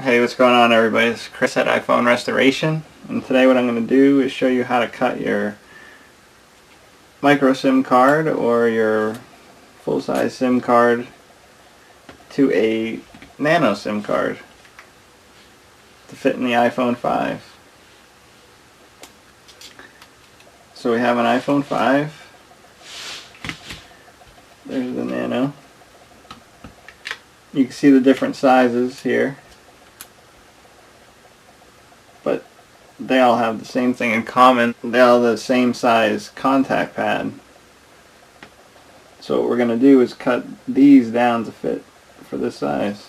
Hey, what's going on, everybody? This is Chris at iPhone Restoration, and today what I'm going to do is show you how to cut your micro SIM card or your full-size SIM card to a Nano SIM card to fit in the iPhone 5. So we have an iPhone 5. There's the Nano. You can see the different sizes here, but they all have the same thing in common. They all have the same size contact pad. So what we're going to do is cut these down to fit for this size.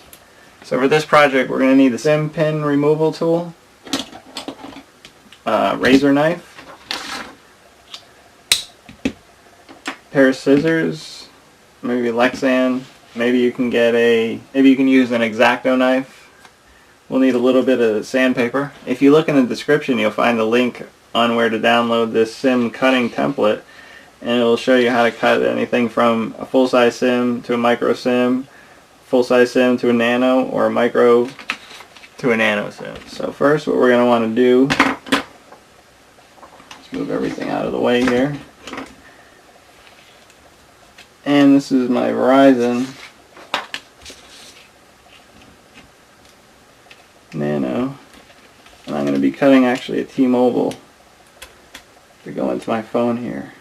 So for this project we're going to need the SIM pin removal tool, razor knife, pair of scissors, maybe Lexan, maybe you can use an X-Acto knife. We'll need a little bit of sandpaper. If you look in the description, you'll find a link on where to download this SIM cutting template, and it will show you how to cut anything from a full-size SIM to a micro SIM, full-size SIM to a Nano, or a micro to a Nano SIM. So first what we're going to want to do, let's move everything out of the way here. And this is my Verizon Nano, and I'm going to be cutting actually a T-Mobile to go into my phone here.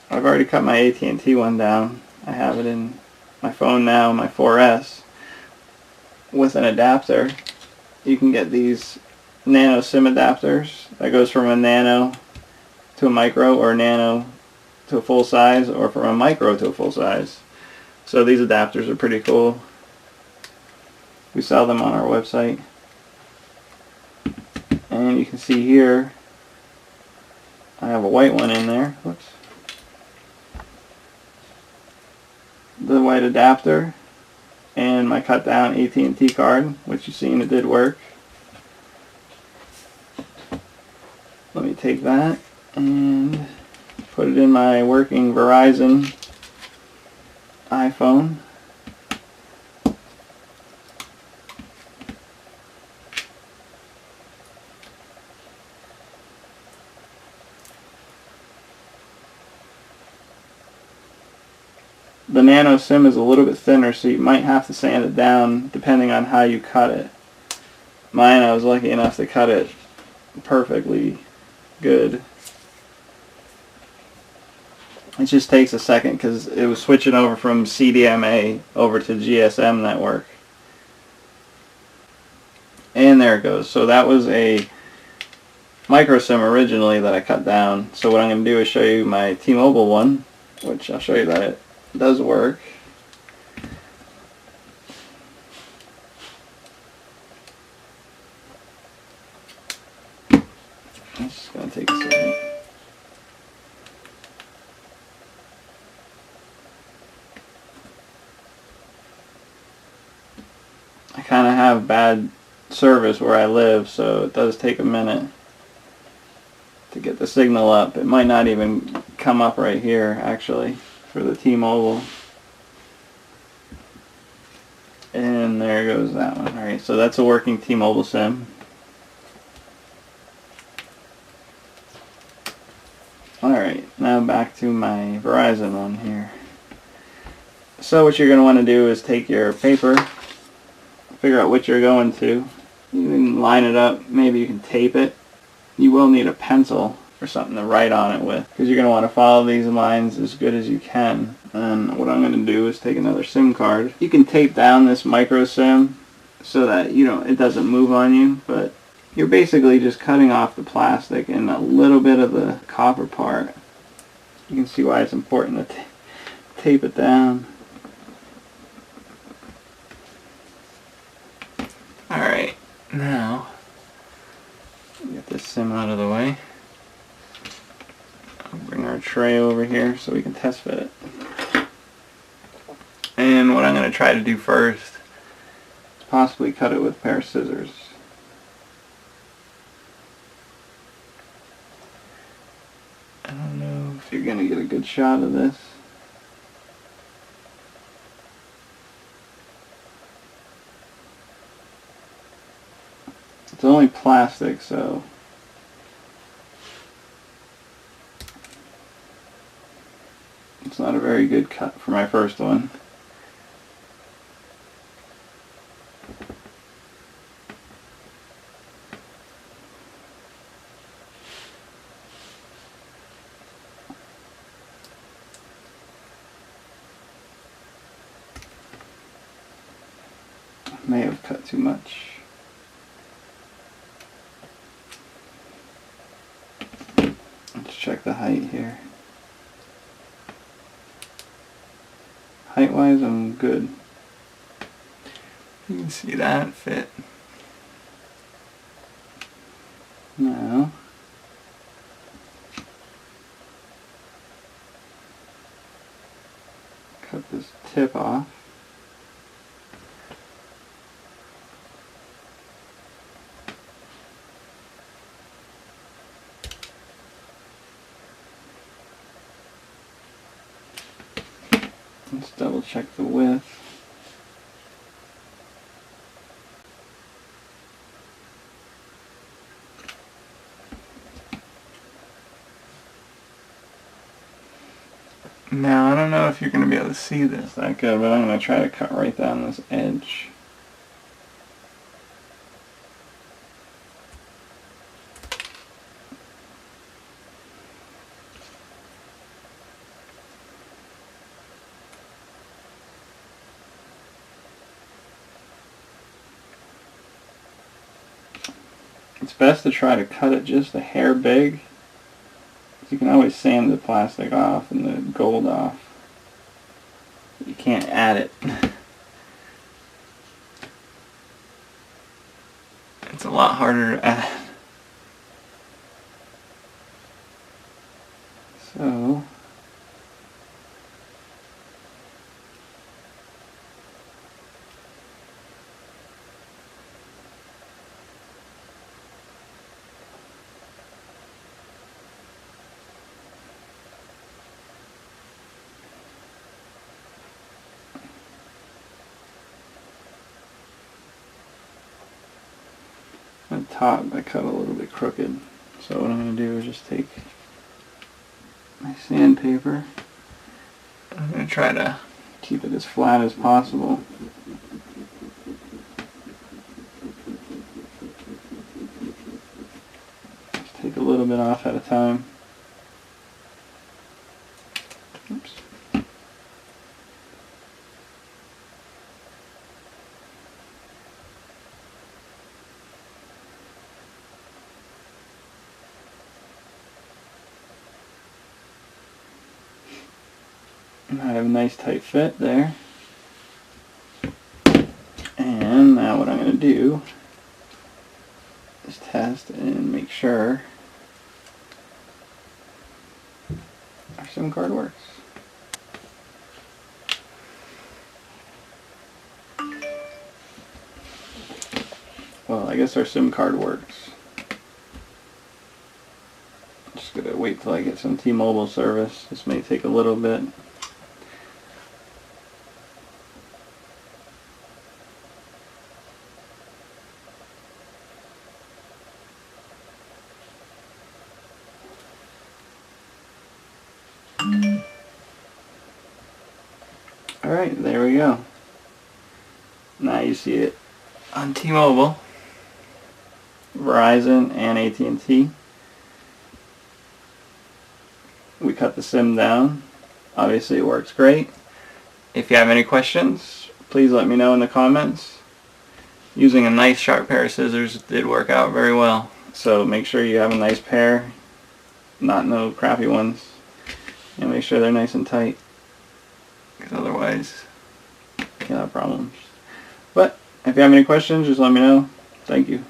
I've already cut my AT&T one down. I have it in my phone now, my 4S, with an adapter. You can get these Nano SIM adapters that goes from a Nano to a micro, or a Nano to a full size, or from a micro to a full size. So these adapters are pretty cool. We sell them on our website. And you can see here I have a white one in there. Whoops. The white adapter and my cut down AT&T card, which you've seen it did work. Let me take that and put it in my working Verizon iPhone. The Nano SIM is a little bit thinner, so you might have to sand it down depending on how you cut it. Mine, I was lucky enough to cut it perfectly good. It just takes a second because it was switching over from CDMA over to GSM network. And there it goes. So that was a micro SIM originally that I cut down. So what I'm going to do is show you my T-Mobile one, which I'll show you that it does work. It's just going to take a second. I kind of have bad service where I live, so it does take a minute to get the signal up. It might not even come up right here actually for the T-Mobile. And there goes that one. Alright, so that's a working T-Mobile SIM. Alright, now back to my Verizon one here. So what you're going to want to do is take your paper, figure out what you're going to. You can line it up, maybe you can tape it. You will need a pencil or something to write on it with, because you're going to want to follow these lines as good as you can. And what I'm going to do is take another SIM card. You can tape down this micro SIM so that it doesn't move on you, but you're basically just cutting off the plastic and a little bit of the copper part. You can see why it's important to tape it down. Alright, now get this SIM out of the way. I'll bring our tray over here so we can test fit it. And what I'm going to try to do first is possibly cut it with a pair of scissors. So you're gonna get a good shot of this. It's only plastic, so it's not a very good cut for my first one. May have cut too much. Let's check the height here. Height wise, I'm good. You can see that fit. Now, cut this tip off. Let's double check the width. Now, I don't know if you're going to be able to see this that good, but I'm going to try to cut right down this edge. It's best to try to cut it just a hair big. You can always sand the plastic off and the gold off. You can't add it. It's a lot harder to add. So, at the top I cut a little bit crooked. So what I'm going to do is just take my sandpaper. I'm going to try to keep it as flat as possible. Just take a little bit off at a time. Oops. I have a nice tight fit there. And now what I'm going to do is test and make sure our SIM card works. Well, I guess our SIM card works. Just going to wait till I get some T-Mobile service. This may take a little bit. Alright, there we go. Now you see it on T-Mobile, Verizon, and AT&T. We cut the SIM down. Obviously it works great. If you have any questions, please let me know in the comments. Using a nice sharp pair of scissors did work out very well. So make sure you have a nice pair, not no crappy ones. And make sure they're nice and tight, because otherwise you'll have problems. But if you have any questions, just let me know. Thank you.